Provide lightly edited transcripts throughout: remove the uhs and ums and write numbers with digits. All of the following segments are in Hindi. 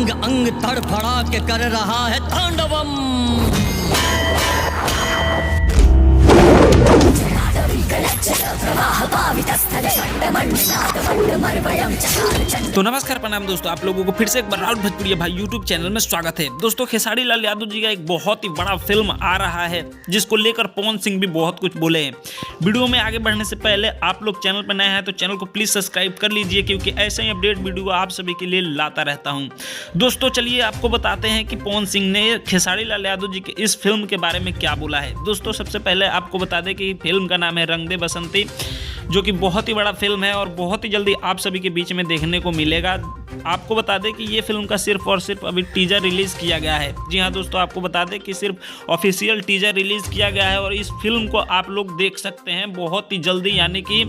अंग अंग तड़फड़ा के कर रहा है तांडवम। तो नमस्कार प्रणाम दोस्तों, आप लोगों को फिर से एक बार राउत भोजपुरी भाई यूट्यूब चैनल में स्वागत है। दोस्तों, खेसारी लाल यादव जी का एक बहुत ही बड़ा फिल्म आ रहा है जिसको लेकर पवन सिंह भी बहुत कुछ बोले हैं। वीडियो में आगे बढ़ने से पहले आप लोग चैनल पर नए हैं तो चैनल को प्लीज सब्सक्राइब कर लीजिए, क्योंकि ऐसे ही अपडेट वीडियो आप सभी के लिए लाता रहता हूँ। दोस्तों चलिए आपको बताते हैं कि पवन सिंह ने खेसारी लाल यादव जी के इस फिल्म के बारे में क्या बोला है। दोस्तों सबसे पहले आपको बता दें कि फिल्म का नाम है रंग दे बसंती, जो कि बहुत ही बड़ा फिल्म है और बहुत ही जल्दी आप सभी के बीच में देखने को मिलेगा। आपको बता दें कि ये फिल्म का सिर्फ और सिर्फ अभी टीजर रिलीज किया गया है। जी हाँ दोस्तों, आपको बता दें कि सिर्फ ऑफिशियल टीजर रिलीज किया गया है और इस फिल्म को आप लोग देख सकते हैं बहुत ही जल्दी, यानी कि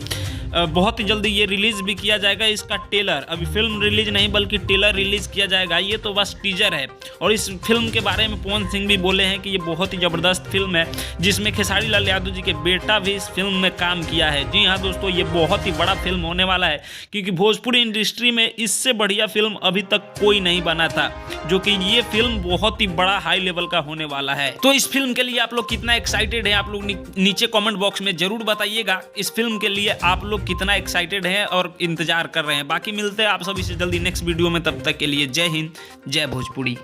बहुत ही जल्दी ये रिलीज भी किया जाएगा। इसका टेलर, अभी फिल्म रिलीज नहीं बल्कि टेलर रिलीज किया जाएगा, ये तो बस टीजर है। और इस फिल्म के बारे में पवन सिंह भी बोले हैं कि ये बहुत ही ज़बरदस्त फिल्म है जिसमें खेसारी लाल यादव जी के बेटा भी इस फिल्म में काम किया है। जी हाँ दोस्तों, ये बहुत ही बड़ा फिल्म होने वाला है, क्योंकि भोजपुरी इंडस्ट्री में इससे बढ़िया फिल्म अभी तक कोई नहीं बना था, जो कि ये फिल्म बहुत ही बड़ा हाई लेवल का होने वाला है। तो इस फिल्म के लिए आप लोग कितना एक्साइटेड हैं, आप लोग नीचे कमेंट बॉक्स में जरूर बताइएगा। इस फिल्म के लिए आप लोग कितना एक्साइटेड हैं और इंतजार कर रहे हैं। बाकी मिलते हैं आप सभी से जल्दी नेक्स्ट वीडियो में, तब तक के लिए जय हिंद, जय भोजपुरी।